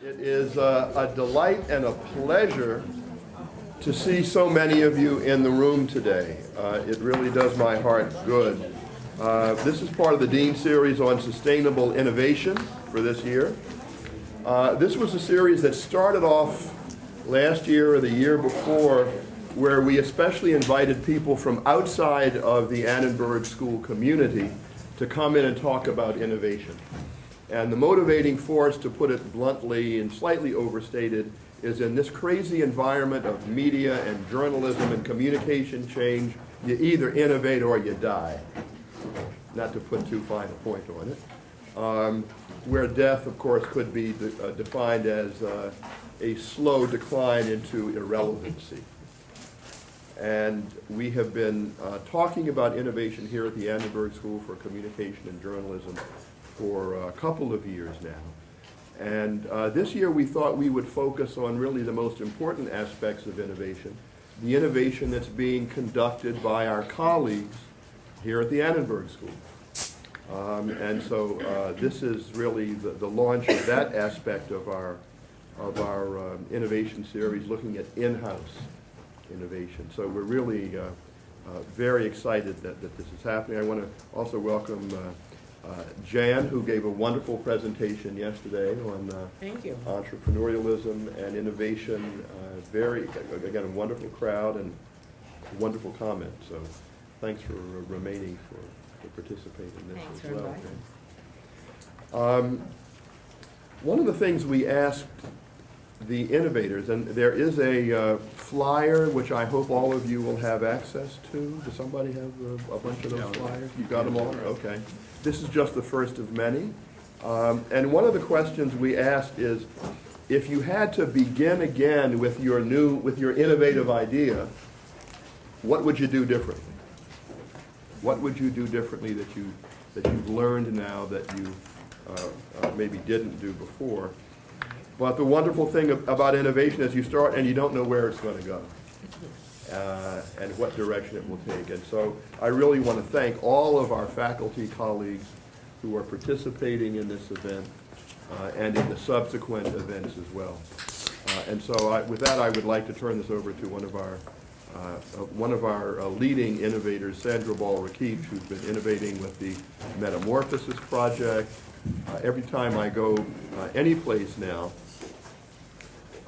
It is a delight and a pleasure to see so many of you in the room today. It really does my heart good. This is part of the Dean Series on Sustainable Innovation for this year. This was a series that started off last year or the year before, where we especially invited people from outside of the Annenberg school community to come in and talk about innovation. And the motivating force, to put it bluntly and slightly overstated, is in this crazy environment of media and journalism and communication change, you either innovate or you die. Not to put too fine a point on it. Where death, of course, could be defined as a slow decline into irrelevancy. And we have been talking about innovation here at the Annenberg School for Communication and Journalism for a couple of years now. And this year we thought we would focus on really the most important aspects of innovation, the innovation that's being conducted by our colleagues here at the Annenberg School. And so this is really the launch of that aspect of our innovation series, looking at in-house innovation. So we're really very excited that this is happening. I want to also welcome Jan, who gave a wonderful presentation yesterday on entrepreneurialism and innovation. Again, a wonderful crowd and wonderful comments. So thanks for remaining to participate in this as well. One of the things we asked the innovators, and there is a flyer which I hope all of you will have access to. Does somebody have a bunch of those flyers? You got them all? Okay. This is just the first of many. And one of the questions we asked is, if you had to begin again with your innovative idea, what would you do differently? What would you do differently that you've learned now that you maybe didn't do before? But the wonderful thing about innovation is you start and you don't know where it's going to go and what direction it will take. And so I really want to thank all of our faculty colleagues who are participating in this event and in the subsequent events as well. And so with that, I would like to turn this over to one of our leading innovators, Sandra Ball-Rokeach, who's been innovating with the Metamorphosis project. Every time I go any place now,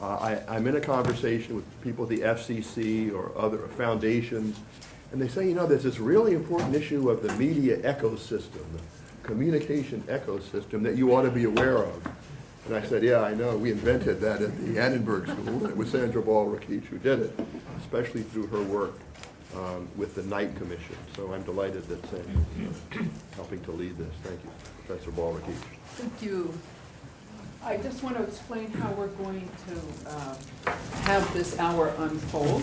I'm in a conversation with people at the FCC or other foundations, and they say, there's this really important issue of the media ecosystem, the communication ecosystem that you ought to be aware of. And I said, yeah, I know. We invented that at the Annenberg School, and it was Sandra Ball-Rokeach who did it, especially through her work with the Knight Commission. So I'm delighted that Sandra's helping to lead this. Thank you, Professor Ball-Rokeach. Thank you. I just want to explain how we're going to have this hour unfold.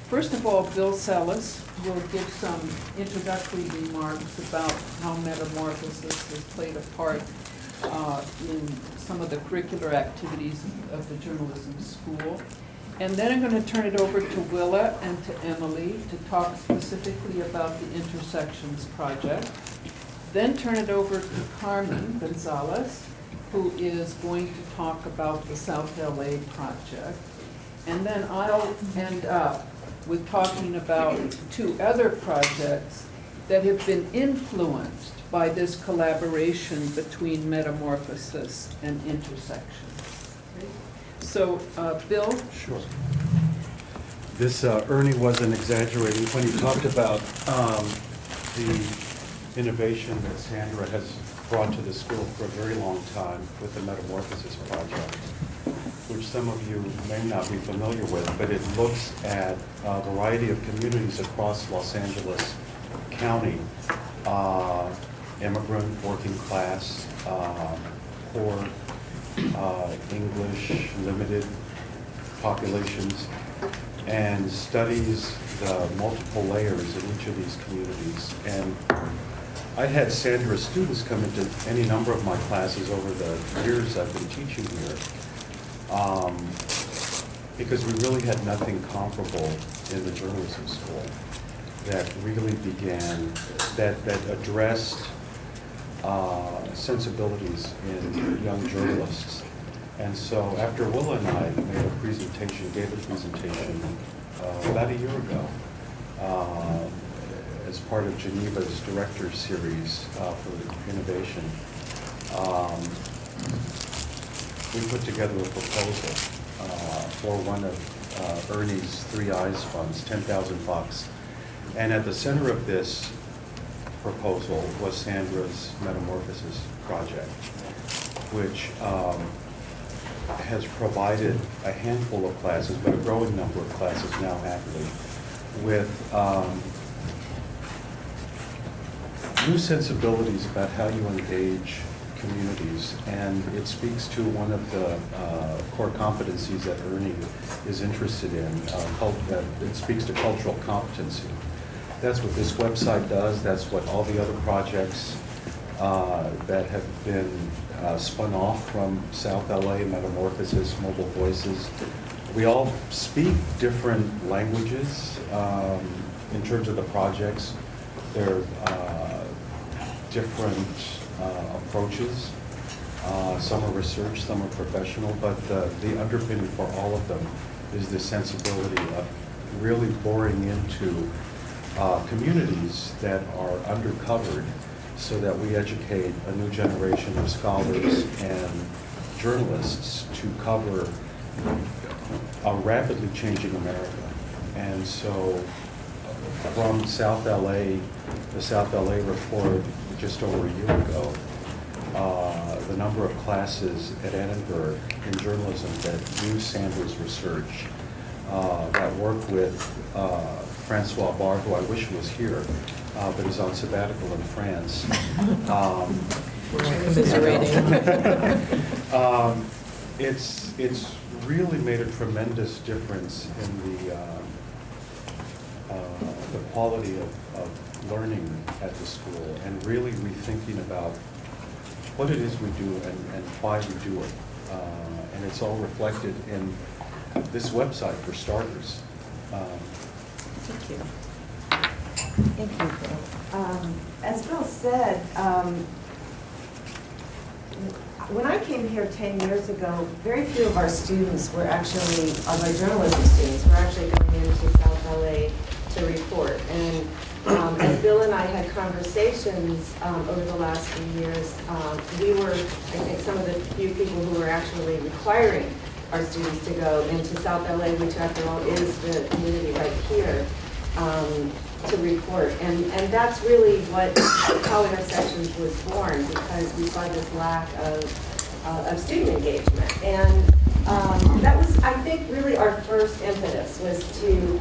First of all, Bill Celis will give some introductory remarks about how Metamorphosis has played a part in some of the curricular activities of the journalism school. And then I'm going to turn it over to Willa and to Emily to talk specifically about the Intersections project. Then turn it over to Carmen Gonzalez, who is going to talk about the South LA project. And then I'll end up with talking about two other projects that have been influenced by this collaboration between Metamorphosis and Intersections. Okay. So, Bill? Sure. This, Ernie wasn't exaggerating when he talked about the innovation that Sandra has brought to the school for a very long time with the Metamorphosis project, which some of you may not be familiar with, but it looks at a variety of communities across Los Angeles County, immigrant, working class, poor, English, limited populations, and studies the multiple layers in each of these communities. And I had Sandra's students come into any number of my classes over the years I've been teaching here, because we really had nothing comparable in the journalism school that really began, that addressed sensibilities in young journalists And so after Willa and I gave a presentation about a year ago, as part of Geneva's Director Series for innovation, we put together a proposal for one of Ernie's 3 Eyes funds, $10,000. And at the center of this proposal was Sandra's Metamorphosis project, which has provided a handful of classes, but a growing number of classes now actually, with new sensibilities about how you engage communities. And it speaks to one of the core competencies that Ernie is interested in. It speaks to cultural competency. That's what this website does. That's what all the other projects that have been spun off from South LA, Metamorphosis, Mobile Voices. We all speak different languages in terms of the projects. They're different approaches. Some are research, some are professional, but the underpinning for all of them is the sensibility of really boring into communities that are undercovered, so that we educate a new generation of scholars and journalists to cover a rapidly changing America. And so from South LA, the South LA report just over a year ago, the number of classes at Annenberg in journalism that use Sandra's research, that work with Francois Barr, who I wish was here, but is on sabbatical in France. It's really made a tremendous difference in the quality of learning at the school, and really rethinking about what it is we do and why we do it. And it's all reflected in this website, for starters. Thank you. Thank you, Bill. As Bill said, when I came here 10 years ago, very few of our students were actually, of our journalism students, were actually going into South LA to report. And as Bill and I had conversations over the last few years, we were, I think, some of the few people who were actually requiring our students to go into South LA, which after all is the community right here, to report. And that's really how Intersections was born, because we saw this lack of student engagement. And that was, I think, really our first impetus, was to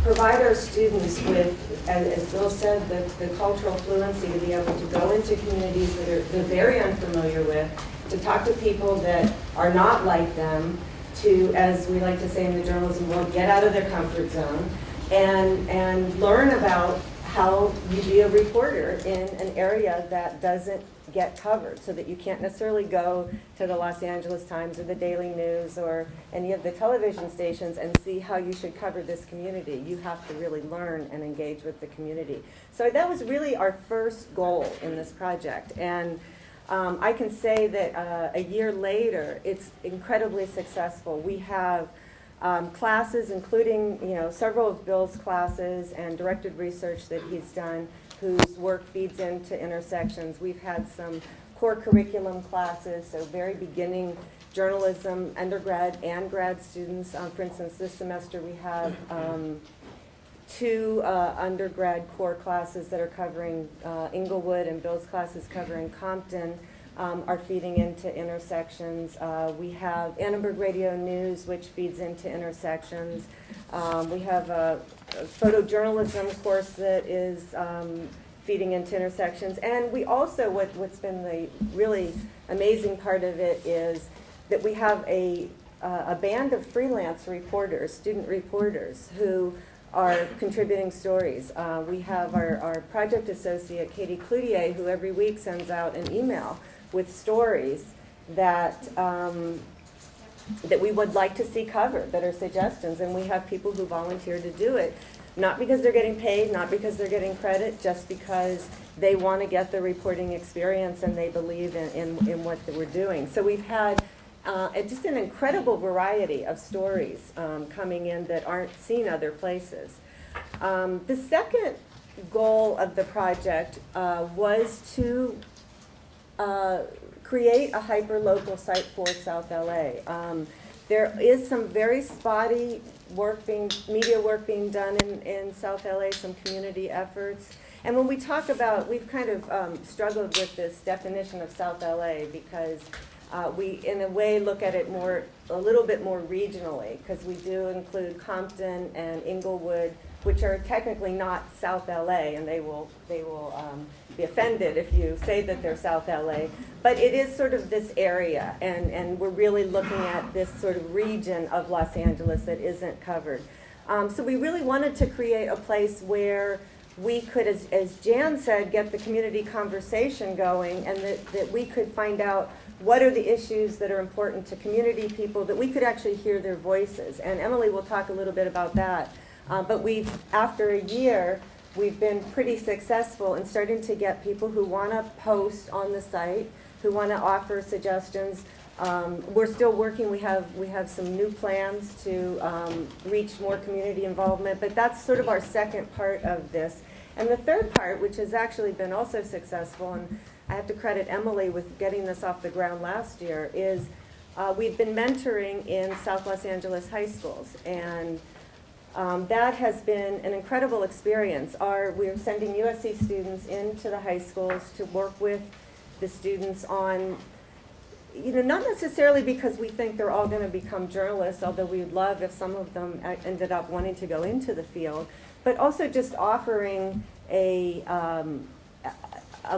provide our students with, as Bill said, the cultural fluency to be able to go into communities that they're very unfamiliar with, to talk to people that are not like them, to, as we like to say in the journalism world, get out of their comfort zone and learn about how you be a reporter in an area that doesn't get covered, so that you can't necessarily go to the Los Angeles Times or the Daily News or any of the television stations and see how you should cover this community. You have to really learn and engage with the community. So that was really our first goal in this project. And I can say that a year later, it's incredibly successful. We have classes, including several of Bill's classes and directed research that he's done, whose work feeds into Intersections. We've had some core curriculum classes, so very beginning journalism, undergrad and grad students. For instance, this semester we have 2 undergrad core classes that are covering Inglewood, and Bill's classes covering Compton are feeding into Intersections. We have Annenberg Radio News, which feeds into Intersections. We have a photojournalism course that is feeding into Intersections. And we also, what's been the really amazing part of it is that we have a band of freelance reporters, student reporters, who are contributing stories. We have our project associate, Katie Cloutier, who every week sends out an email with stories that that we would like to see covered, that are suggestions. And we have people who volunteer to do it, not because they're getting paid, not because they're getting credit, just because they want to get the reporting experience and they believe in what we're doing. So we've had and just an incredible variety of stories coming in that aren't seen other places. The second goal of the project was to create a hyper-local site for South LA. There is some very spotty media work being done in South LA, some community efforts. And when we talk about, we've kind of struggled with this definition of South LA because we, in a way, look at it a little bit more regionally, because we do include Compton and Inglewood, which are technically not South LA, and they will be offended if you say that they're South LA. But it is sort of this area, and we're really looking at this sort of region of Los Angeles that isn't covered. So we really wanted to create a place where we could, as Jan said, get the community conversation going, and that we could find out what are the issues that are important to community people, that we could actually hear their voices. And Emily will talk a little bit about that. But after a year, we've been pretty successful in starting to get people who want to post on the site, who want to offer suggestions. We're still working. We have some new plans to reach more community involvement, but that's sort of our second part of this. And the third part, which has actually been also successful, and I have to credit Emily with getting this off the ground last year, is we've been mentoring in South Los Angeles high schools, and that has been an incredible experience. We're sending USC students into the high schools to work with the students on, not necessarily because we think they're all going to become journalists, although we'd love if some of them ended up wanting to go into the field, but also just offering a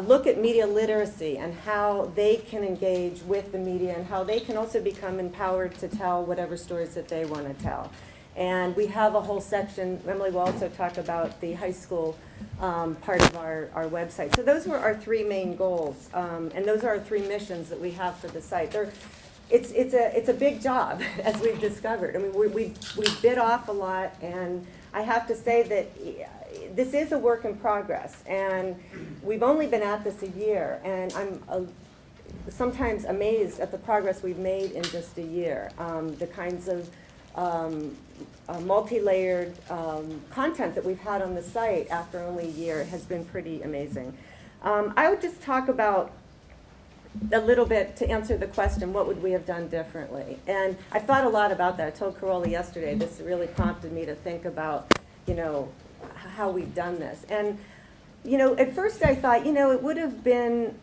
look at media literacy and how they can engage with the media and how they can also become empowered to tell whatever stories that they want to tell. And we have a whole section, Emily will also talk about the high school part of our website. So those were our three main goals, and those are our three missions that we have for the site. It's a big job, as we've discovered. I mean, we bit off a lot, and I have to say that this is a work in progress, and we've only been at this a year, and I'm sometimes amazed at the progress we've made in just a year. The kinds of multi-layered content that we've had on the site after only a year has been pretty amazing. I would just talk about a little bit to answer the question, what would we have done differently? And I thought a lot about that. I told Carola yesterday, this really prompted me to think about, how we've done this. And, at first I thought, it would have been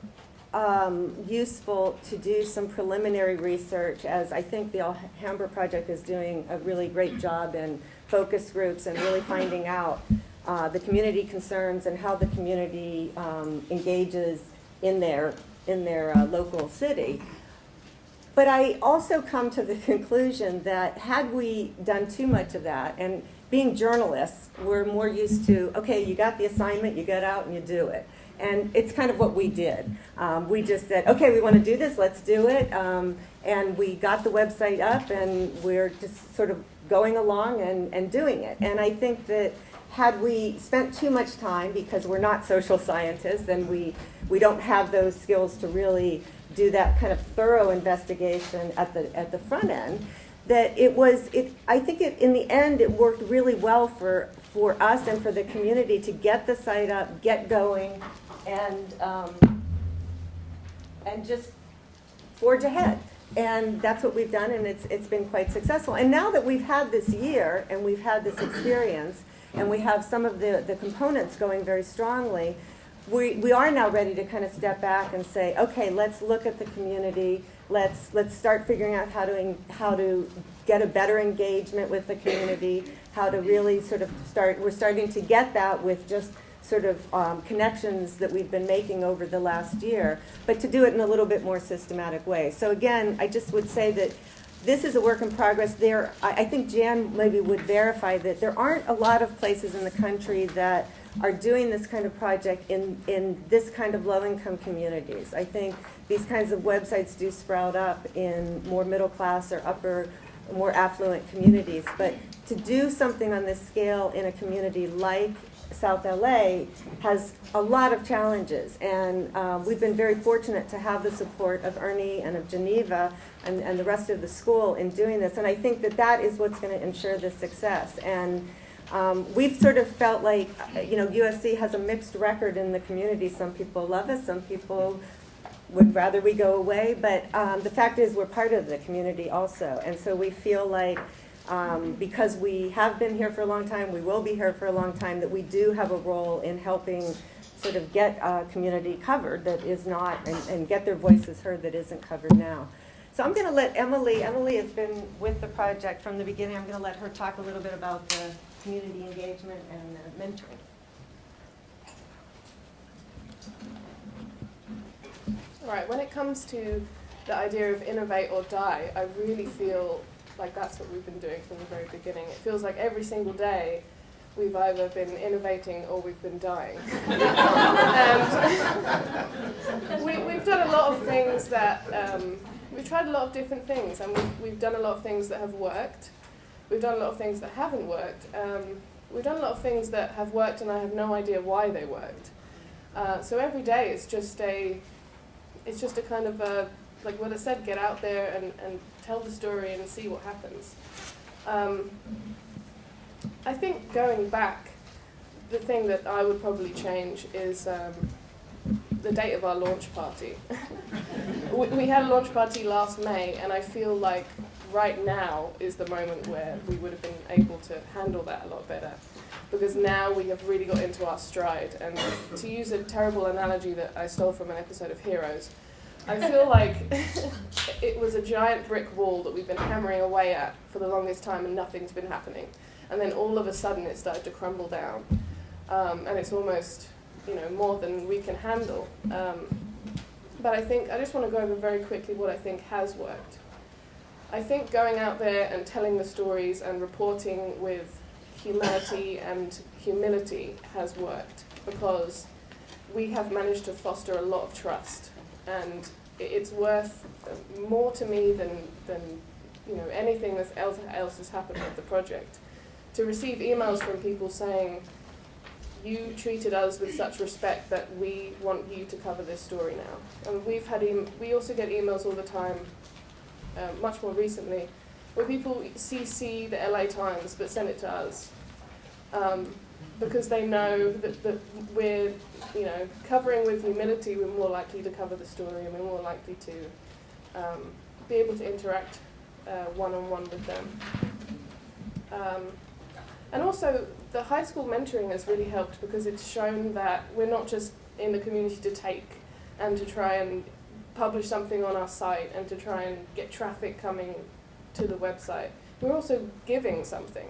useful to do some preliminary research, as I think the Alhambra project is doing a really great job in focus groups and really finding out the community concerns and how the community engages in their local city. But I also come to the conclusion that had we done too much of that, and being journalists, we're more used to, okay, you got the assignment, you get out and you do it. And it's kind of what we did. We just said, okay, we want to do this, let's do it. And we got the website up, and we're just sort of going along and doing it. And I think that had we spent too much time, because we're not social scientists and we don't have those skills to really do that kind of thorough investigation at the front end, that I think in the end it worked really well for us and for the community to get the site up, get going, and just forge ahead. And that's what we've done, and it's been quite successful. And now that we've had this year and we've had this experience, and we have some of the components going very strongly, we are now ready to kind of step back and say, okay, let's look at the community. Let's start figuring out how to get a better engagement with the community, how to really sort of we're starting to get that with just sort of connections that we've been making over the last year, but to do it in a little bit more systematic way. So again, I just would say that this is a work in progress. I think Jan maybe would verify that there aren't a lot of places in the country that are doing this kind of project in this kind of low-income communities. I think these kinds of websites do sprout up in more middle-class or upper, more affluent communities. But to do something on this scale in a community like South LA has a lot of challenges, and we've been very fortunate to have the support of Ernie and of Geneva and the rest of the school in doing this, and I think that that is what's going to ensure the success. And we've sort of felt like, USC has a mixed record in the community. Some people love us, some people would rather we go away, but the fact is we're part of the community also, and so we feel like because we have been here for a long time, we will be here for a long time, that we do have a role in helping sort of get a community covered that is not, and get their voices heard that isn't covered now. So I'm going to let Emily has been with the project from the beginning. I'm going to let her talk a little bit about the community engagement and mentoring. All right, when it comes to the idea of innovate or die, I really feel like that's what we've been doing from the very beginning. It feels like every single day we've either been innovating or we've been dying. And we've done a lot of things that, we've tried a lot of different things, and we've done a lot of things that have worked. We've done a lot of things that haven't worked. We've done a lot of things that have worked and I have no idea why they worked. So every day it's just a kind of a, like Willa said, get out there and tell the story and see what happens. I think going back, the thing that I would probably change is the date of our launch party. We had a launch party last May, and I feel like right now is the moment where we would have been able to handle that a lot better. Because now we have really got into our stride. And to use a terrible analogy that I stole from an episode of Heroes, I feel like it was a giant brick wall that we've been hammering away at for the longest time and nothing's been happening. And then all of a sudden it started to crumble down. And it's almost, more than we can handle. But I just want to go over very quickly what I think has worked. I think going out there and telling the stories and reporting with humanity and humility has worked, because we have managed to foster a lot of trust, and it's worth more to me than anything else has happened with the project. To receive emails from people saying, you treated us with such respect that we want you to cover this story now. And we also get emails all the time, much more recently, where people CC the LA Times but send it to us, because they know that we're, covering with humility, we're more likely to cover the story, and we're more likely to be able to interact one-on-one with them. And also, the high school mentoring has really helped, because it's shown that we're not just in the community to take and to try and publish something on our site and to try and get traffic coming to the website. We're also giving something.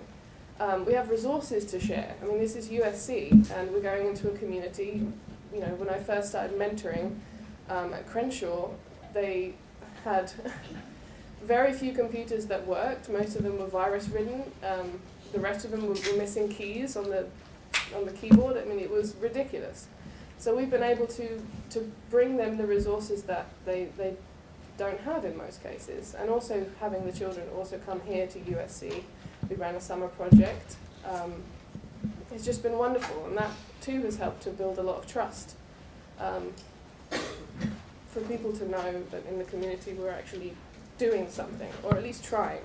We have resources to share. I mean, this is USC, and we're going into a community. When I first started mentoring at Crenshaw, they had very few computers that worked. Most of them were virus-ridden. The rest of them were missing keys on the keyboard. I mean, it was ridiculous. So we've been able to bring them the resources that they don't have in most cases, and also having the children also come here to USC. We ran a summer project. It's just been wonderful, and that too has helped to build a lot of trust. For people to know that in the community we're actually doing something, or at least trying.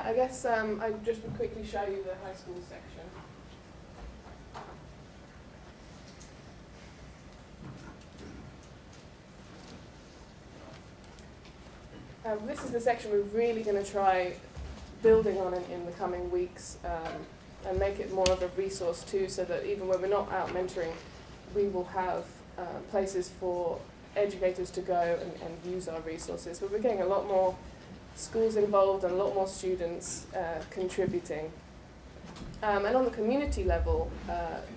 I guess I just would quickly show you the high school section. This is the section we're really going to try building on in the coming weeks, and make it more of a resource too, so that even when we're not out mentoring, we will have places for educators to go and use our resources. But we're getting a lot more schools involved and a lot more students contributing. And on the community level,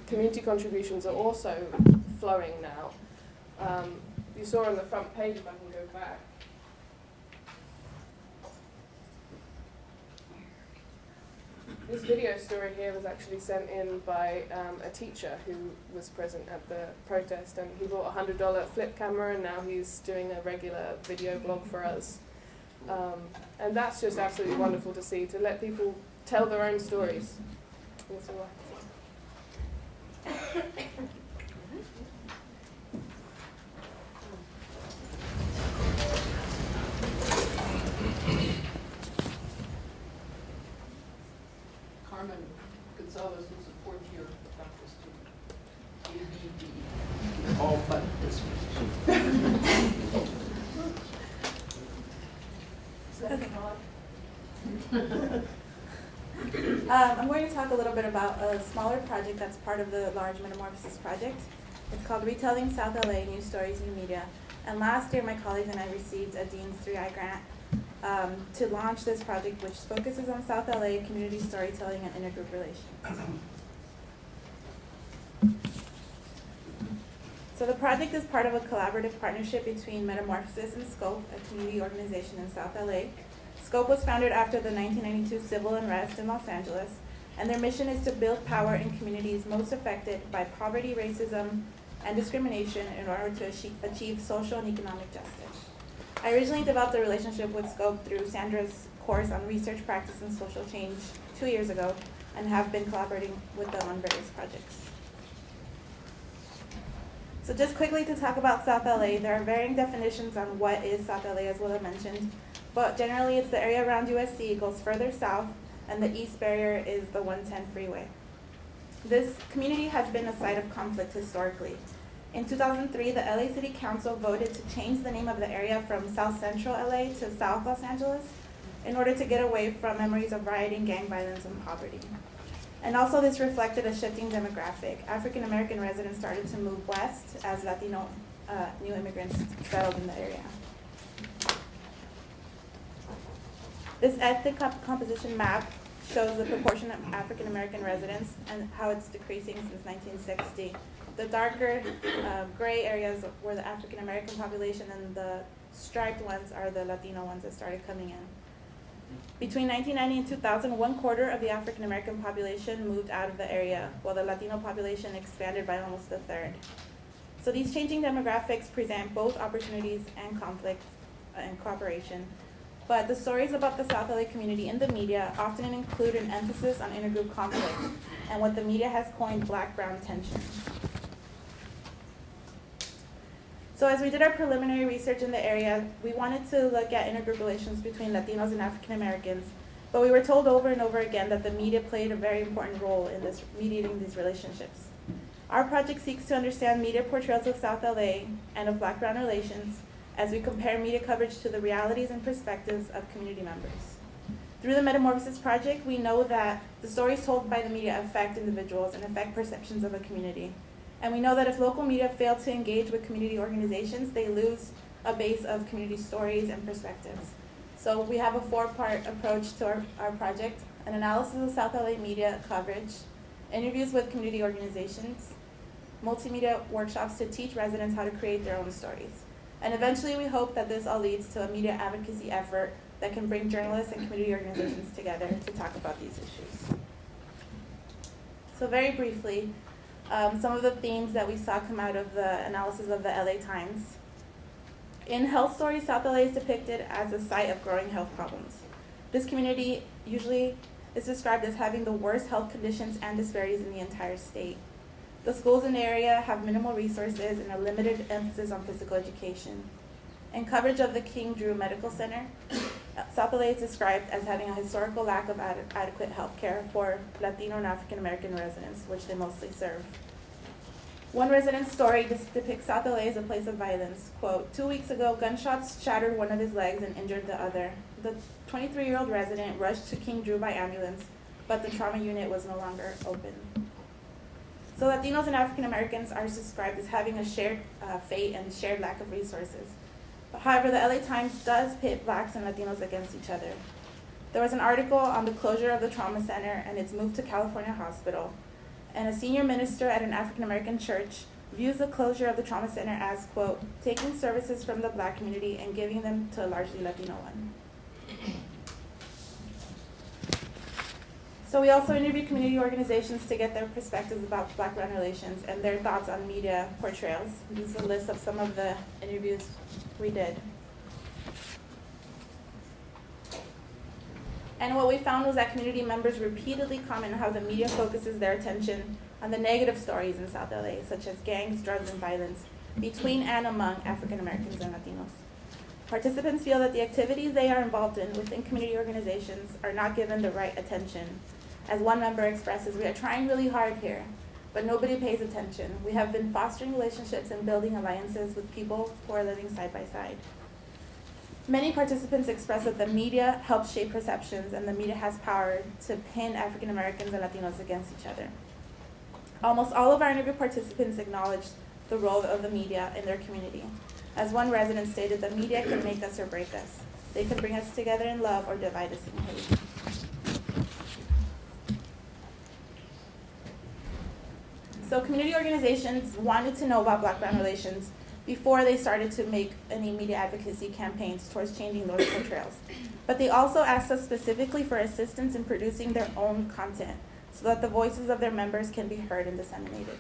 community contributions are also flowing now. You saw on the front page, if I can go back, this video story here was actually sent in by a teacher who was present at the protest, and he bought a $100 flip camera, and now he's doing a regular video blog for us. And that's just absolutely wonderful to see, to let people tell their own stories. That's all I have to say. Carmen Gonzalez will support your doctor's student. ABD. All but this I'm going to talk a little bit about a smaller project that's part of the large Metamorphosis project. It's called Retelling South LA News Stories in Media. And last year, my colleagues and I received a Dean's 3i grant to launch this project, which focuses on South LA community storytelling and intergroup relations. So the project is part of a collaborative partnership between Metamorphosis and Scope, a community organization in South LA. Scope was founded after the 1992 civil unrest in Los Angeles, and their mission is to build power in communities most affected by poverty, racism, and discrimination in order to achieve social and economic justice. I originally developed a relationship with Scope through Sandra's course on research practice and social change 2 years ago, and have been collaborating with them on various projects. So just quickly to talk about South LA, there are varying definitions on what is South LA, as Willa mentioned, but generally it's the area around USC, it goes further south, and the east barrier is the 110 freeway. This community has been a site of conflict historically. In 2003, the LA City Council voted to change the name of the area from South Central LA to South Los Angeles in order to get away from memories of rioting, gang violence, and poverty. And also this reflected a shifting demographic. African American residents started to move west as Latino new immigrants settled in the area. This ethnic composition map shows the proportion of African American residents and how it's decreasing since 1960. The darker gray areas were the African American population, and the striped ones are the Latino ones that started coming in. Between 1990 and 2000, 1/4 of the African American population moved out of the area, while the Latino population expanded by almost a third. So these changing demographics present both opportunities and conflicts and cooperation. But the stories about the South LA community in the media often include an emphasis on intergroup conflict and what the media has coined black-brown tensions. So as we did our preliminary research in the area, we wanted to look at intergroup relations between Latinos and African Americans, but we were told over and over again that the media played a very important role in this mediating these relationships. Our project seeks to understand media portrayals of South LA and of black-brown relations as we compare media coverage to the realities and perspectives of community members. Through the Metamorphosis project, we know that the stories told by the media affect individuals and affect perceptions of a community. And we know that if local media fail to engage with community organizations, they lose a base of community stories and perspectives. So we have a 4-part approach to our project: an analysis of South LA media coverage, interviews with community organizations, multimedia workshops to teach residents how to create their own stories. And eventually we hope that this all leads to a media advocacy effort that can bring journalists and community organizations together to talk about these issues. So very briefly, some of the themes that we saw come out of the analysis of the LA Times. In health stories, South LA is depicted as a site of growing health problems. This community usually is described as having the worst health conditions and disparities in the entire state. The schools in the area have minimal resources and a limited emphasis on physical education. In coverage of the King Drew Medical Center, South LA is described as having a historical lack of adequate health care for Latino and African American residents, which they mostly serve. One resident's story depicts South LA as a place of violence. Quote, 2 weeks ago, gunshots shattered one of his legs and injured the other. The 23-year-old resident rushed to King Drew by ambulance, but the trauma unit was no longer open. So Latinos and African Americans are described as having a shared fate and shared lack of resources. However, the LA Times does pit blacks and Latinos against each other. There was an article on the closure of the trauma center and its move to California Hospital. And a senior minister at an African American church views the closure of the trauma center as, quote, taking services from the black community and giving them to a largely Latino one. So we also interviewed community organizations to get their perspectives about black-brown relations and their thoughts on media portrayals. This is a list of some of the interviews we did. And what we found was that community members repeatedly comment on how the media focuses their attention on the negative stories in South LA, such as gangs, drugs, and violence between and among African Americans and Latinos. Participants feel that the activities they are involved in within community organizations are not given the right attention. As one member expresses, "We are trying really hard here, but nobody pays attention. We have been fostering relationships and building alliances with people who are living side by side." Many participants express that the media helps shape perceptions and the media has power to pin African Americans and Latinos against each other. Almost all of our interview participants acknowledged the role of the media in their community. As one resident stated, "The media can make us or break us. They can bring us together in love or divide us in hate." So community organizations wanted to know about Black-Brown relations before they started to make any media advocacy campaigns towards changing those portrayals. But they also asked us specifically for assistance in producing their own content so that the voices of their members can be heard and disseminated.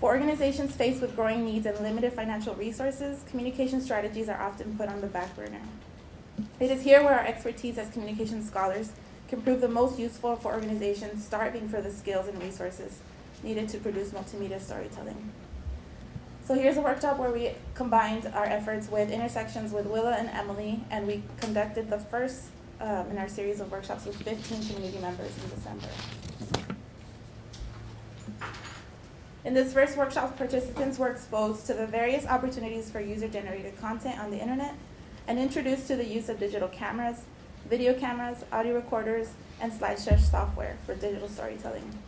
For organizations faced with growing needs and limited financial resources, communication strategies are often put on the back burner. It is here where our expertise as communication scholars can prove the most useful for organizations starving for the skills and resources needed to produce multimedia storytelling. So here's a workshop where we combined our efforts with Intersections with Willa and Emily, and we conducted the first in our series of workshops with 15 community members in December. In this first workshop, participants were exposed to the various opportunities for user-generated content on the internet and introduced to the use of digital cameras, video cameras, audio recorders, and slideshow software for digital storytelling.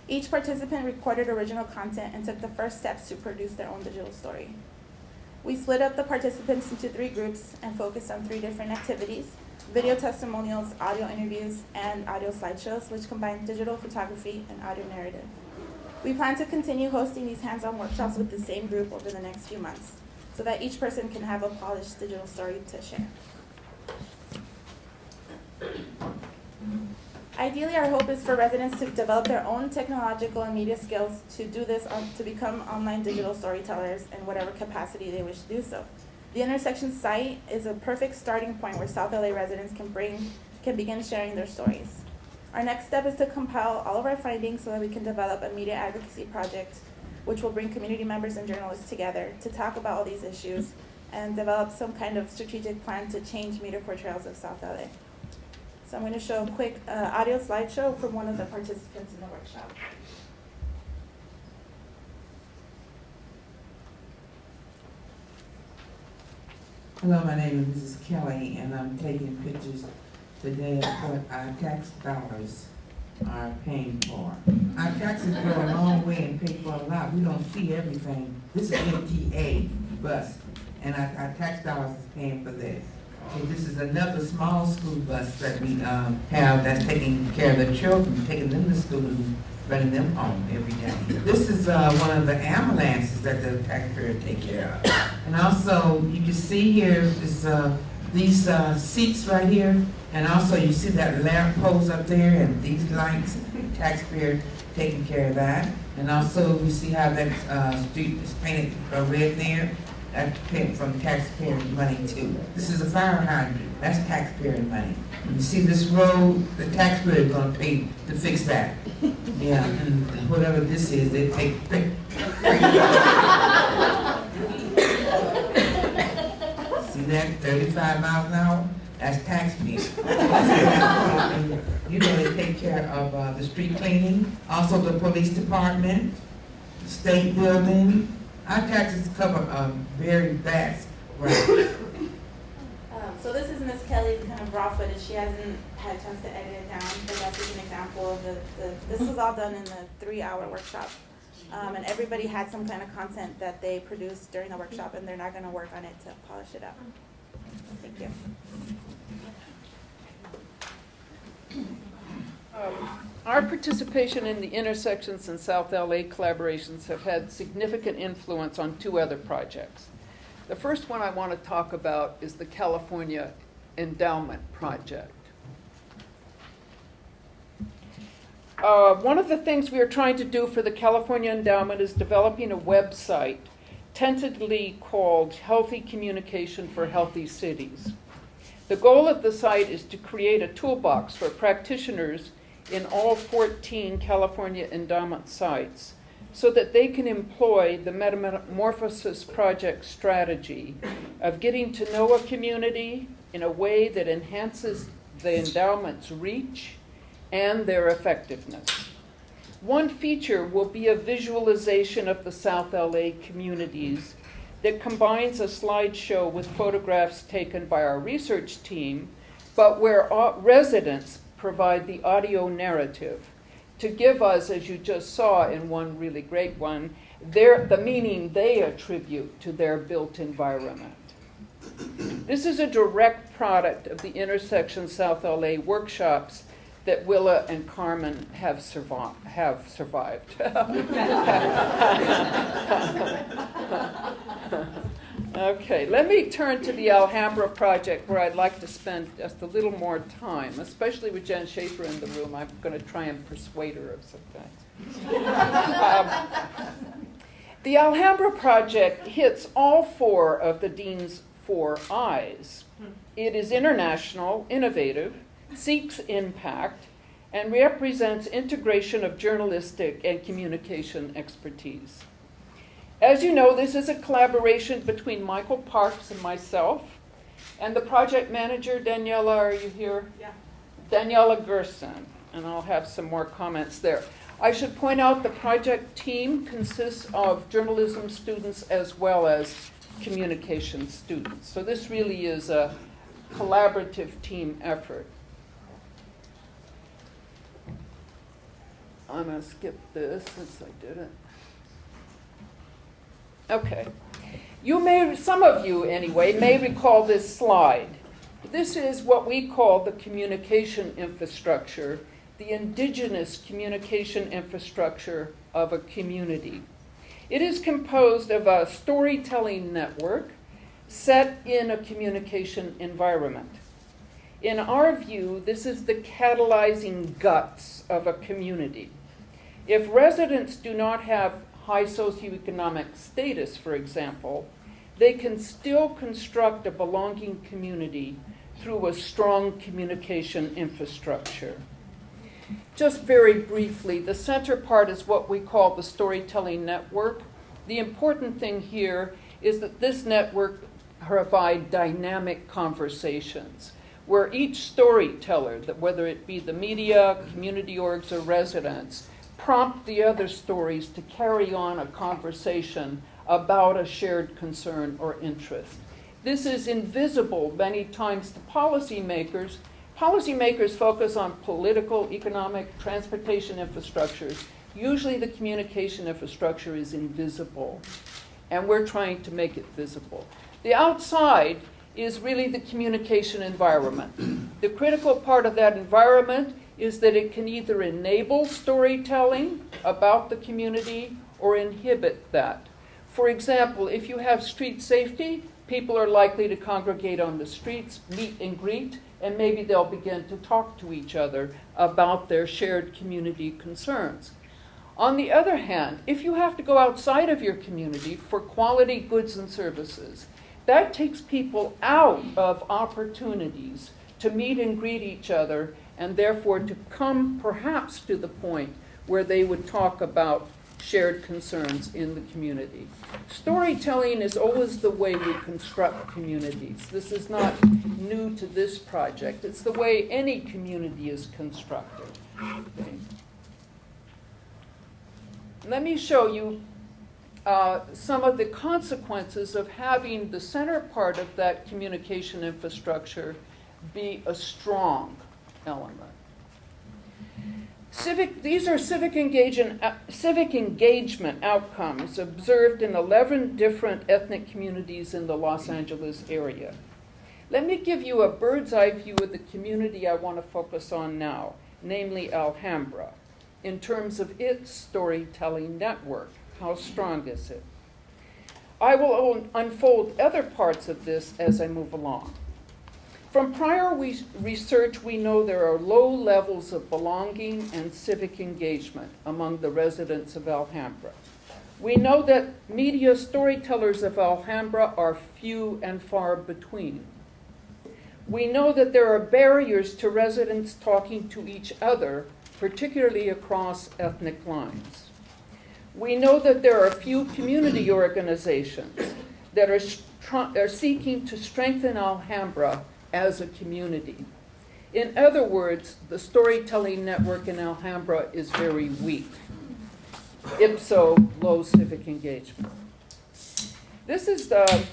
Each participant recorded original content and took the first steps to produce their own digital story. We split up the participants into 3 groups and focused on 3 different activities: video testimonials, audio interviews, and audio slideshows, which combine digital photography and audio narrative. We plan to continue hosting these hands-on workshops with the same group over the next few months so that each person can have a polished digital story to share. Ideally, our hope is for residents to develop their own technological and media skills to do this, to become online digital storytellers in whatever capacity they wish to do so. The Intersections site is a perfect starting point where South LA residents can begin sharing their stories. Our next step is to compile all of our findings so that we can develop a media advocacy project which will bring community members and journalists together to talk about all these issues and develop some kind of strategic plan to change media portrayals of South LA. So I'm going to show a quick audio slideshow from one of the participants in the workshop. Hello, my name is Mrs. Kelly, and I'm taking pictures today of what our tax dollars are paying for. Our taxes go a long way and pay for a lot. We don't see everything. This is MTA bus, and our tax dollars is paying for this. Okay, this is another small school bus that we have that's taking care of the children, taking them to school and bringing them home every day. This is one of the ambulances that the taxpayer take care of. And also, you can see here is these seats right here, and also you see that lamp post up there and these lights, taxpayer taking care of that. And also you see how that street is painted red there. That's paid from taxpayer money too. This is a fire hydrant, that's taxpayer money. You see this road, the taxpayer is gonna pay to fix that. Yeah, and whatever this is, they take. See that, 35 miles an hour? That's taxpayer. You know, they take care of the street cleaning, also the police department, the state building. Our taxes cover a very vast range. So this is Miss Kelly's kind of raw footage. She hasn't had a chance to edit it down, but that's just an example of this was all done in the 3-hour workshop. And everybody had some kind of content that they produced during the workshop, and they're not going to work on it to polish it up. Thank you. Our participation in the Intersections and South LA collaborations have had significant influence on 2 other projects. The first one I want to talk about is the California Endowment project. One of the things we are trying to do for the California Endowment is developing a website tentatively called Healthy Communication for Healthy Cities. The goal of the site is to create a toolbox for practitioners in all 14 California endowment sites so that they can employ the Metamorphosis project strategy of getting to know a community in a way that enhances the endowment's reach and their effectiveness. One feature will be a visualization of the South LA communities that combines a slideshow with photographs taken by our research team, but where residents provide the audio narrative to give us, as you just saw in one really great one, the meaning they attribute to their built environment. This is a direct product of the Intersection South LA workshops that Willa and Carmen have survived. Okay, let me turn to the Alhambra project where I'd like to spend just a little more time, especially with Jen Schaefer in the room. I'm going to try and persuade her of some things. The Alhambra project hits all four of the Dean's 4 I's. It is international, innovative, seeks impact, and represents integration of journalistic and communication expertise. As you know, this is a collaboration between Michael Parks and myself, and the project manager, Daniela, are you here? Yeah. Daniela Gerson, and I'll have some more comments there. I should point out the project team consists of journalism students as well as communication students. So this really is a collaborative team effort. I'm going to skip this since I did it. Okay. Some of you anyway, may recall this slide. This is what we call the communication infrastructure, the indigenous communication infrastructure of a community. It is composed of a storytelling network set in a communication environment. In our view, this is the catalyzing guts of a community. If residents do not have high socioeconomic status, for example, they can still construct a belonging community through a strong communication infrastructure. Just very briefly, the center part is what we call the storytelling network. The important thing here is that this network provides dynamic conversations where each storyteller, whether it be the media, community orgs, or residents, prompt the other stories to carry on a conversation about a shared concern or interest. This is invisible many times to policymakers. Policymakers focus on political, economic, transportation infrastructures. Usually the communication infrastructure is invisible, and we're trying to make it visible. The outside is really the communication environment. The critical part of that environment is that it can either enable storytelling about the community or inhibit that. For example, if you have street safety, people are likely to congregate on the streets, meet and greet, and maybe they'll begin to talk to each other about their shared community concerns. On the other hand, if you have to go outside of your community for quality goods and services, that takes people out of opportunities to meet and greet each other, and therefore to come perhaps to the point where they would talk about shared concerns in the community. Storytelling is always the way we construct communities. This is not new to this project. It's the way any community is constructed. Okay. Let me show you some of the consequences of having the center part of that communication infrastructure be a strong element. These are civic engagement outcomes observed in 11 different ethnic communities in the Los Angeles area. Let me give you a bird's eye view of the community I want to focus on now, namely Alhambra, in terms of its storytelling network. How strong is it? I will unfold other parts of this as I move along. From prior research, we know there are low levels of belonging and civic engagement among the residents of Alhambra. We know that media storytellers of Alhambra are few and far between. We know that there are barriers to residents talking to each other, particularly across ethnic lines. We know that there are few community organizations that are seeking to strengthen Alhambra as a community. In other words, the storytelling network in Alhambra is very weak. Ipso, low civic engagement. This is the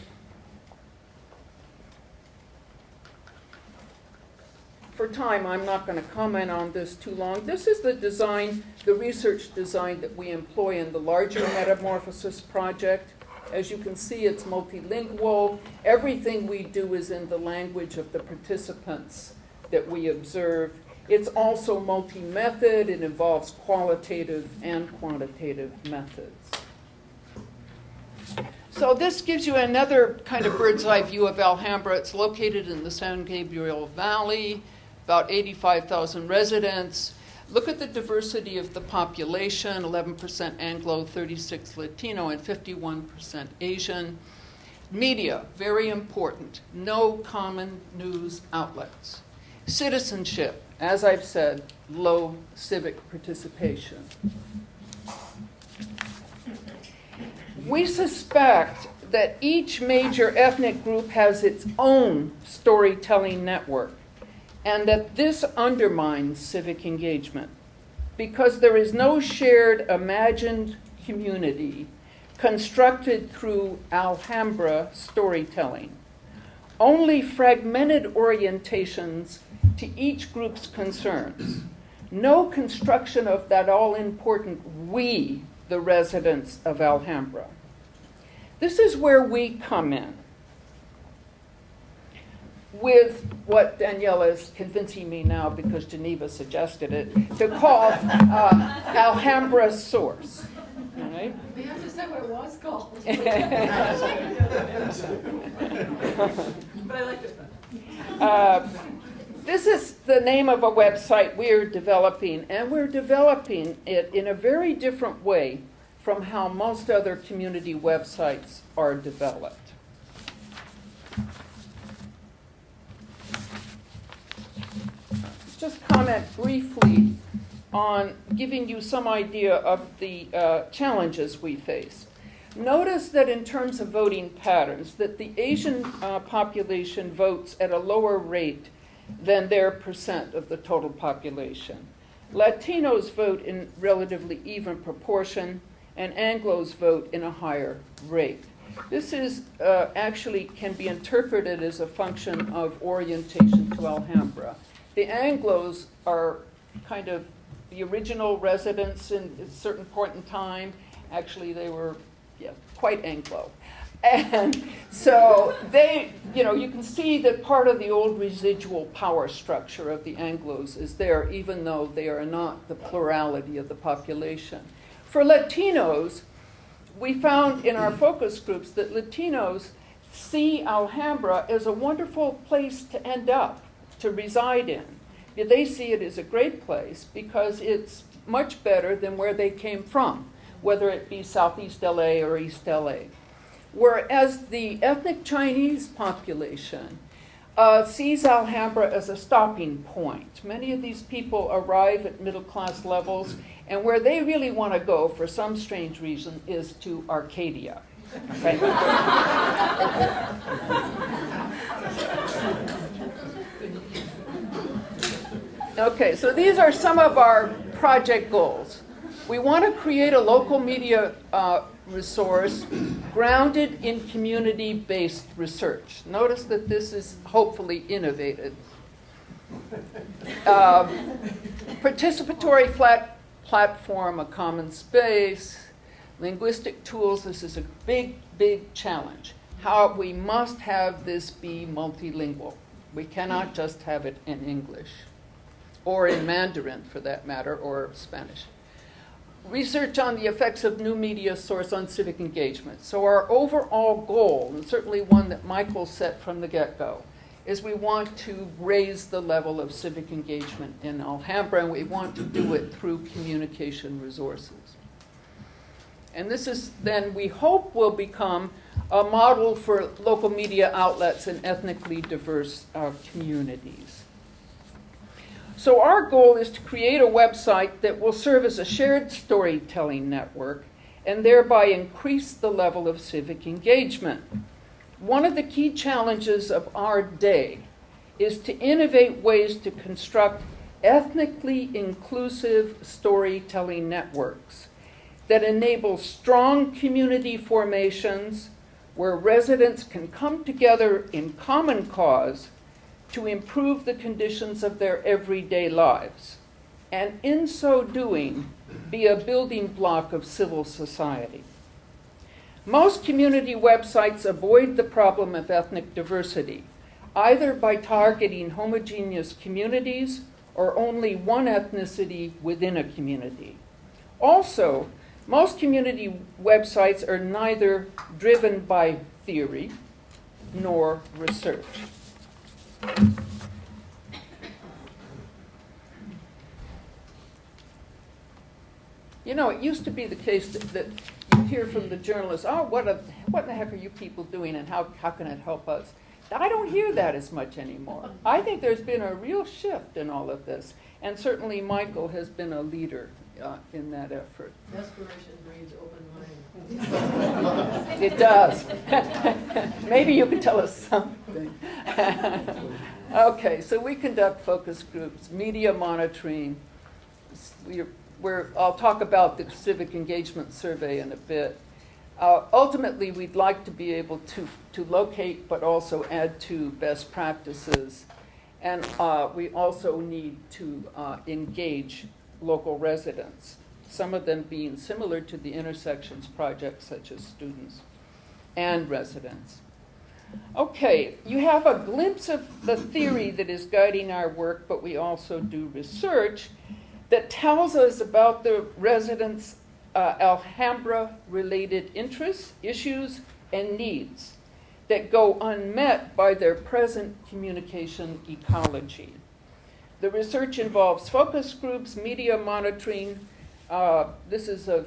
for time, I'm not going to comment on this too long. This is the design, the research design that we employ in the larger Metamorphosis project. As you can see, it's multilingual. Everything we do is in the language of the participants that we observe. It's also multi-method. It involves qualitative and quantitative methods. So this gives you another kind of bird's eye view of Alhambra. It's located in the San Gabriel Valley, about 85,000 residents. Look at the diversity of the population, 11% Anglo, 36% Latino, and 51% Asian. Media, very important. No common news outlets. Citizenship, as I've said, low civic participation. We suspect that each major ethnic group has its own storytelling network, and that this undermines civic engagement because there is no shared imagined community constructed through Alhambra storytelling. Only fragmented orientations to each group's concerns. No construction of that all-important we, the residents of Alhambra. This is where we come in with what Daniela is convincing me now, because Geneva suggested it, to call Alhambra source. All right? We have to say what it was called. But I like it better. This is the name of a website we're developing, and we're developing it in a very different way from how most other community websites are developed. Just comment briefly on giving you some idea of the challenges we face. Notice that in terms of voting patterns, that the Asian population votes at a lower rate than their percent of the total population. Latinos vote in relatively even proportion, and Anglos vote in a higher rate. This is actually can be interpreted as a function of orientation to Alhambra. The Anglos are kind of the original residents in a certain point in time. Actually, they were quite Anglo. And so they, you can see that part of the old residual power structure of the Anglos is there, even though they are not the plurality of the population. For Latinos, we found in our focus groups that Latinos see Alhambra as a wonderful place to end up, to reside in. They see it as a great place because it's much better than where they came from, whether it be Southeast LA or East LA. Whereas the ethnic Chinese population sees Alhambra as a stopping point. Many of these people arrive at middle class levels, and where they really want to go for some strange reason is to Arcadia. Okay? Okay, so these are some of our project goals. We want to create a local media resource grounded in community-based research. Notice that this is hopefully innovative. Participatory platform, a common space, linguistic tools. This is a big, big challenge. How we must have this be multilingual. We cannot just have it in English, or in Mandarin for that matter, or Spanish. Research on the effects of new media source on civic engagement. So our overall goal, and certainly one that Michael set from the get-go, is we want to raise the level of civic engagement in Alhambra, and we want to do it through communication resources. And this is then, we hope, will become a model for local media outlets in ethnically diverse communities. So our goal is to create a website that will serve as a shared storytelling network and thereby increase the level of civic engagement. One of the key challenges of our day is to innovate ways to construct ethnically inclusive storytelling networks that enable strong community formations where residents can come together in common cause to improve the conditions of their everyday lives, and in so doing, be a building block of civil society. Most community websites avoid the problem of ethnic diversity, either by targeting homogeneous communities or only one ethnicity within a community. Also, most community websites are neither driven by theory nor research. You know, it used to be the case that you hear from the journalists, oh, what the heck are you people doing and how can it help us? I don't hear that as much anymore. I think there's been a real shift in all of this, and certainly Michael has been a leader in that effort. Desperation breeds open mind. It does. Maybe you can tell us something. Okay, so we conduct focus groups, media monitoring. I'll talk about the civic engagement survey in a bit. Ultimately, we'd like to be able to locate but also add to best practices. And we also need to engage local residents, some of them being similar to the Intersections project, such as students and residents. Okay, you have a glimpse of the theory that is guiding our work, but we also do research that tells us about the residents' Alhambra-related interests, issues, and needs that go unmet by their present communication ecology. The research involves focus groups, media monitoring. This is of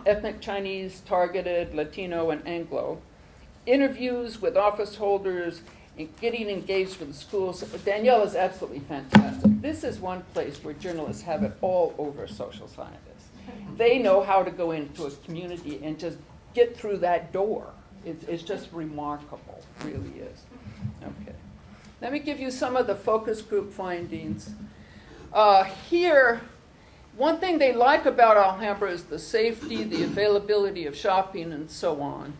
ethnic Chinese, targeted, Latino, and Anglo. Interviews with office holders, getting engaged with the schools. Danielle is absolutely fantastic. This is one place where journalists have it all over social scientists. They know how to go into a community and just get through that door. It's just remarkable, it really is. Okay. Let me give you some of the focus group findings. Here, one thing they like about Alhambra is the safety, the availability of shopping, and so on.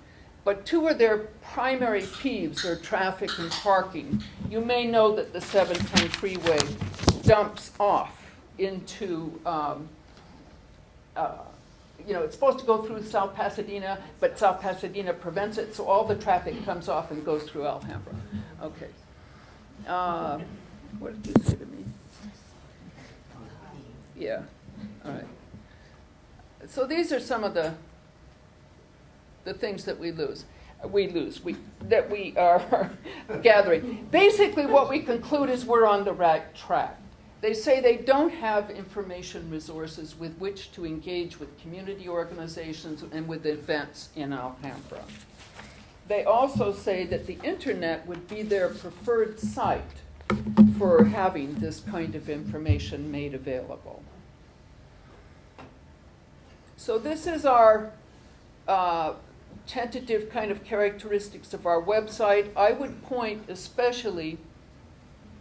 But two of their primary peeves are traffic and parking. You may know that the 710 freeway dumps off into, it's supposed to go through South Pasadena, but South Pasadena prevents it, so all the traffic comes off and goes through Alhambra. Okay. What did you say to me? Yeah, all right. So these are some of the things that we are gathering. Basically what we conclude is we're on the right track. They say they don't have information resources with which to engage with community organizations and with events in Alhambra. They also say that the internet would be their preferred site for having this kind of information made available. So this is our tentative kind of characteristics of our website. I would point especially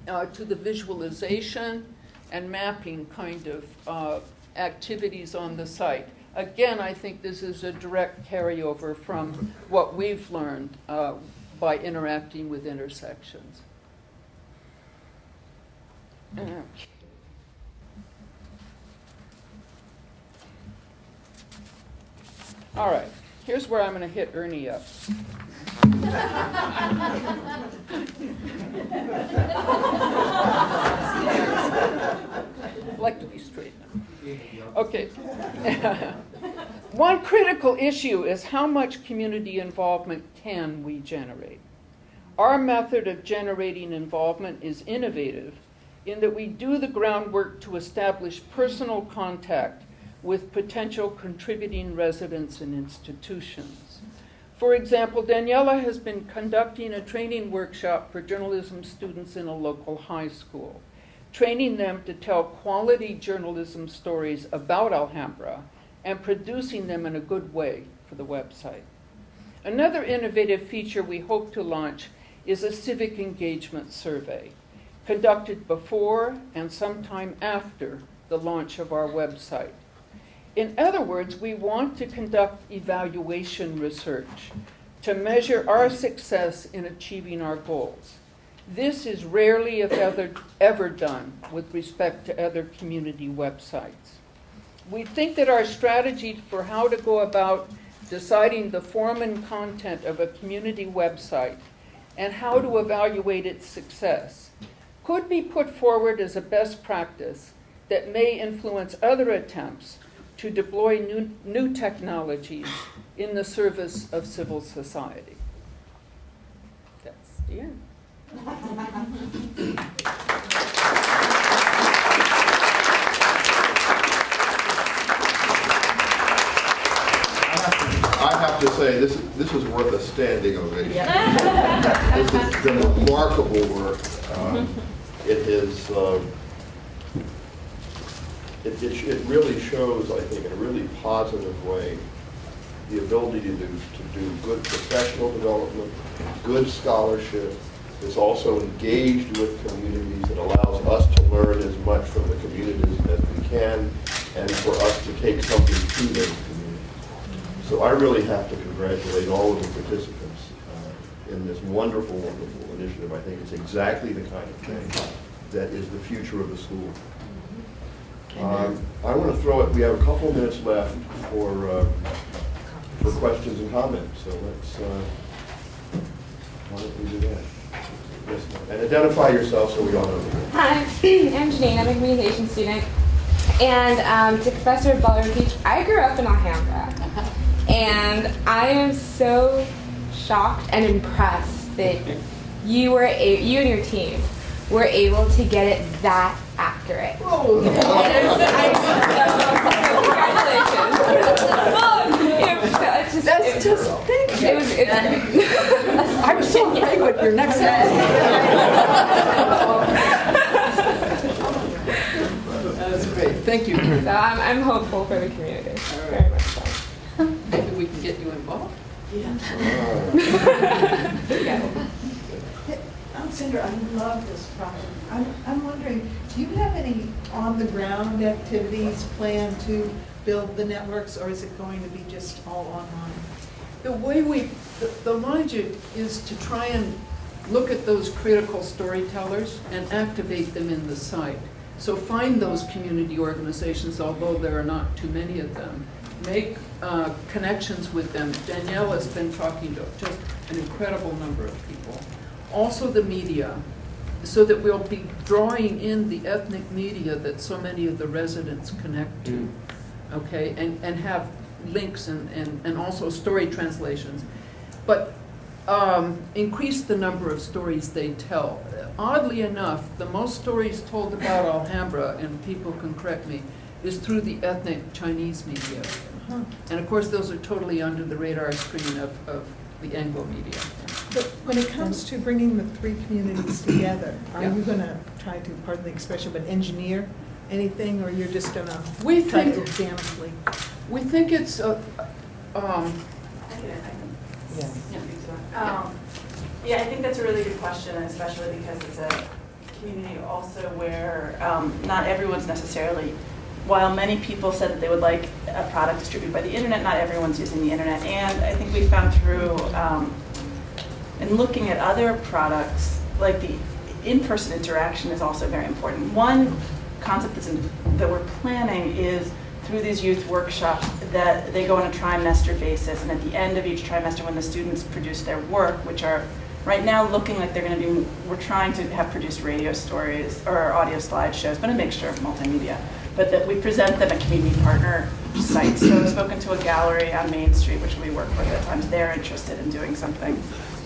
to the visualization and mapping kind of activities on the site. Again, I think this is a direct carryover from what we've learned by interacting with Intersections. Okay. All right, here's where I'm going to hit Ernie up. I'd like to be straight now. Okay. One critical issue is how much community involvement can we generate? Our method of generating involvement is innovative in that we do the groundwork to establish personal contact with potential contributing residents and institutions. For example, Daniela has been conducting a training workshop for journalism students in a local high school, training them to tell quality journalism stories about Alhambra and producing them in a good way for the website. Another innovative feature we hope to launch is a civic engagement survey, conducted before and sometime after the launch of our website. In other words, we want to conduct evaluation research to measure our success in achieving our goals. This is rarely, if ever done with respect to other community websites. We think that our strategy for how to go about deciding the form and content of a community website and how to evaluate its success could be put forward as a best practice that may influence other attempts to deploy new technologies in the service of civil society. That's the end. I have to say, this is worth a standing ovation. This has been remarkable work. It really shows, I think, in a really positive way, the ability to do good professional development, good scholarship. It's also engaged with communities. It allows us to learn as much from the communities as we can, and for us to take something to those communities. So I really have to congratulate all of the participants in this wonderful, wonderful initiative. I think it's exactly the kind of thing that is the future of the school. I want to throw it, we have a couple minutes left for questions and comments, so let's, why don't we do that? Yes, and identify yourself so we all know. Hi, I'm Janine, I'm a communication student. And to Professor Ball-Rokeach, I grew up in Alhambra. And I am so shocked and impressed that you and your team were able to get it that accurate. Oh. Congratulations. That's just, thank you. I'm so happy with your next That's great. Thank you. So I'm hopeful for the community. Very much so. Maybe we can get you involved. Sandra, I love this project. I'm wondering, do you have any on-the-ground activities planned to build the networks, or is it going to be just all online? The way the logic is to try and look at those critical storytellers and activate them in the site. So find those community organizations, although there are not too many of them. Make connections with them. Danielle has been talking to just an incredible number of people. Also the media, so that we'll be drawing in the ethnic media that so many of the residents connect to, okay, and have links and also story translations. But increase the number of stories they tell. Oddly enough, the most stories told about Alhambra, and people can correct me, is through the ethnic Chinese media. And of course, those are totally under the radar screen of the Anglo media. But when it comes to bringing the three communities together, are you going to try to, pardon the expression, but engineer anything, or you're just going to try to organically? We think it's Yeah, I think that's a really good question, especially because it's a community also where not everyone's necessarily, while many people said that they would like a product distributed by the internet, not everyone's using the internet. And I think we found through, in looking at other products, like the in-person interaction is also very important. One concept that we're planning is through these youth workshops that they go on a trimester basis, and at the end of each trimester when the students produce their work, which are right now looking like they're going to be, we're trying to have produced radio stories or audio slideshows, but a mixture of multimedia, but that we present them at community partner sites. So I've spoken to a gallery on Main Street, which we work with at times. They're interested in doing something.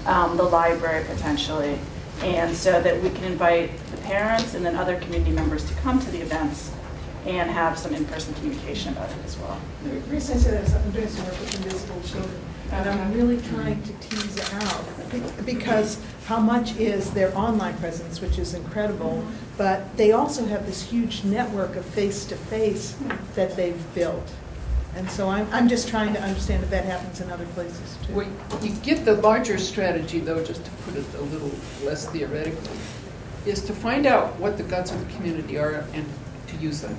The library potentially, and so that we can invite the parents and then other community members to come to the events and have some in-person communication about it as well. The reason I say that is I'm doing some work with invisible children, and I'm really trying to tease out, because how much is their online presence, which is incredible, but they also have this huge network of face-to-face that they've built. And so I'm just trying to understand if that happens in other places too. Well, you get the larger strategy, though, just to put it a little less theoretically, is to find out what the guts of the community are and to use them.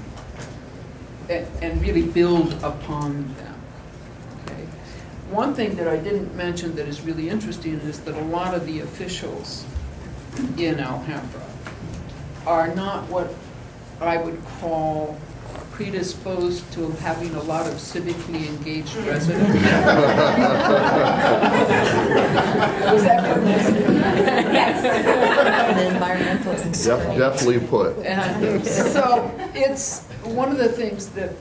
And really build upon them. Okay. One thing that I didn't mention that is really interesting is that a lot of the officials in Alhambra are not what I would call predisposed to having a lot of civically engaged residents. Was that Yes. An environmental constraint. Definitely put. And so it's one of the things that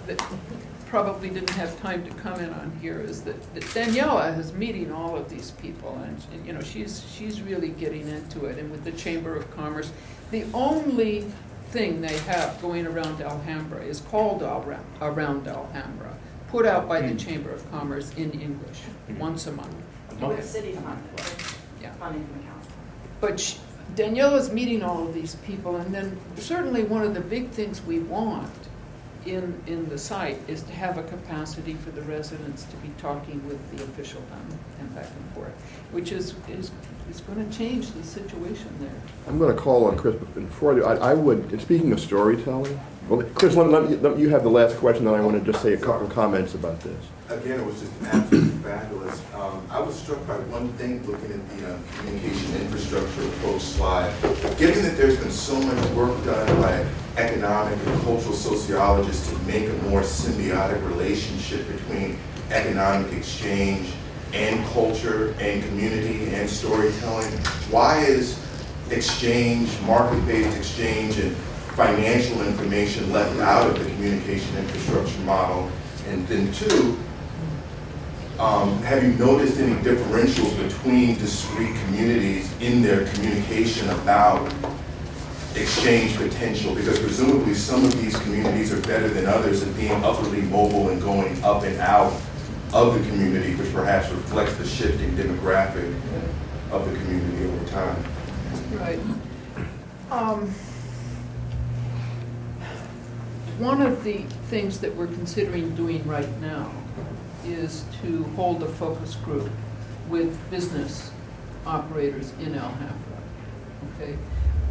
probably didn't have time to comment on here is that Daniela is meeting all of these people, and you know, she's really getting into it. And with the Chamber of Commerce, the only thing they have going around Alhambra is called Around Alhambra, put out by the Chamber of Commerce in English once a month. With city funding, Yeah. funding from the council. But Daniela's meeting all of these people, and then certainly one of the big things we want in the site is to have a capacity for the residents to be talking with the officialdom and back and forth, which is going to change the situation there. I'm going to call on Chris, but before I do, I would, speaking of storytelling, well, Chris, let you have the last question, then I want to just say a couple comments about this. Again, it was just absolutely fabulous. I was struck by one thing looking at the communication infrastructure approach slide. Given that there's been so much work done by economic and cultural sociologists to make a more symbiotic relationship between economic exchange and culture and community and storytelling, why is exchange, market-based exchange, and financial information left out of the communication infrastructure model? And then two, have you noticed any differentials between discrete communities in their communication about exchange potential? Because presumably some of these communities are better than others at being upwardly mobile and going up and out of the community, which perhaps reflects the shifting demographic of the community over time. Right. One of the things that we're considering doing right now is to hold a focus group with business operators in Alhambra. Okay,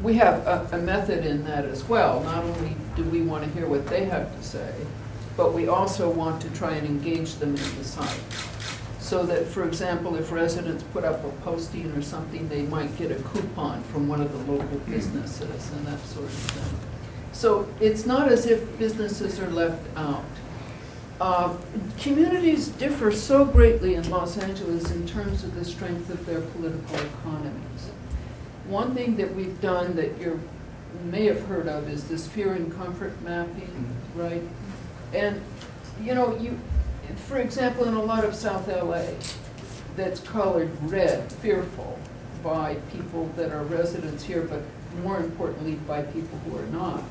we have a method in that as well. Not only do we want to hear what they have to say, but we also want to try and engage them in the site. So that, for example, if residents put up a posting or something, they might get a coupon from one of the local businesses and that sort of thing. So it's not as if businesses are left out. Communities differ so greatly in Los Angeles in terms of the strength of their political economies. One thing that we've done that you may have heard of is this fear and comfort mapping, right? And, you know, for example, in a lot of South LA, that's colored red, fearful, by people that are residents here, but more importantly, by people who are not.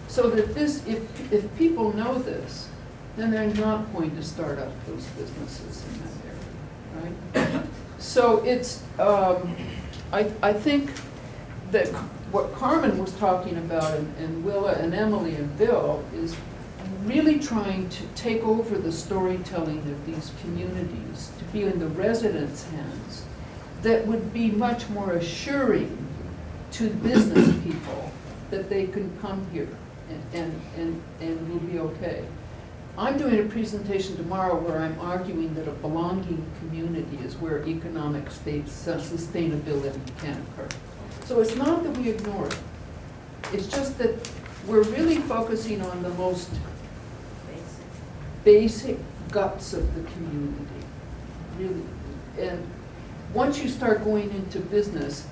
So that this, if people know this, then they're not going to start up those businesses in that area, right? So it's, I think that what Carmen was talking about, and Willa and Emily and Bill, is really trying to take over the storytelling of these communities, to be in the residents' hands, that would be much more assuring to business people that they can come here and will be okay. I'm doing a presentation tomorrow where I'm arguing that a belonging community is where economic sustainability can occur. So it's not that we ignore it. It's just that we're really focusing on the most basic guts of the community, really. And once you start going into business,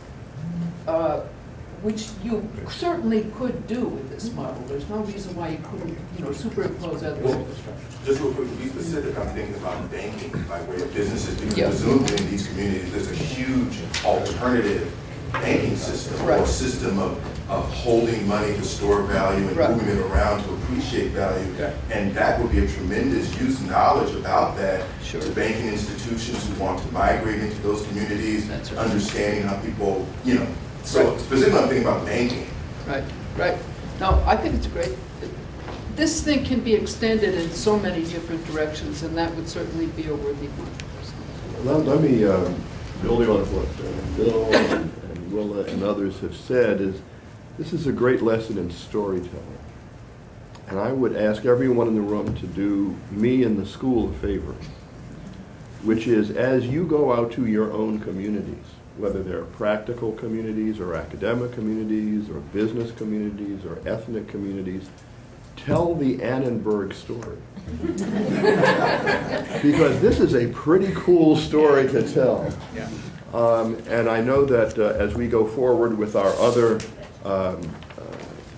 which you certainly could do with this model. There's no reason why you couldn't, superimpose other infrastructure. Just real quick, to be specific, I'm thinking about banking by way of businesses, because Yeah. presumably in these communities, there's a huge alternative banking system, or a Right. system of holding money to store value and Right. moving it around to appreciate value. Okay. And that would be a tremendous use knowledge about that Sure. to banking institutions who want to migrate into those communities, That's right. understanding how people, you know, so Right. specifically I'm thinking about banking. Right, right. No, I think it's great. This thing can be extended in so many different directions, and that would certainly be a worthy one. Let me, building on what Bill and Willa and others have said, is this is a great lesson in storytelling. And I would ask everyone in the room to do me and the school a favor, which is as you go out to your own communities, whether they're practical communities or academic communities or business communities or ethnic communities, tell the Annenberg story. Because this is a pretty cool story to tell. And I know that as we go forward with our other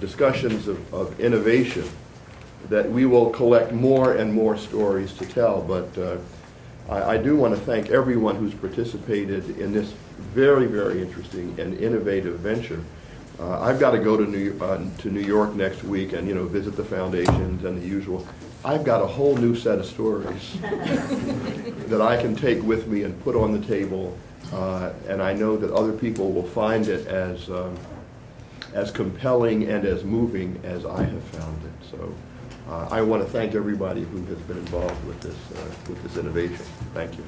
discussions of innovation, that we will collect more and more stories to tell. But I do want to thank everyone who's participated in this very, very interesting and innovative venture. I've got to go to New York next week and, you know, visit the foundations and the usual. I've got a whole new set of stories that I can take with me and put on the table, and I know that other people will find it as compelling and as moving as I have found it. So I want to thank everybody who has been involved with this innovation. Thank you.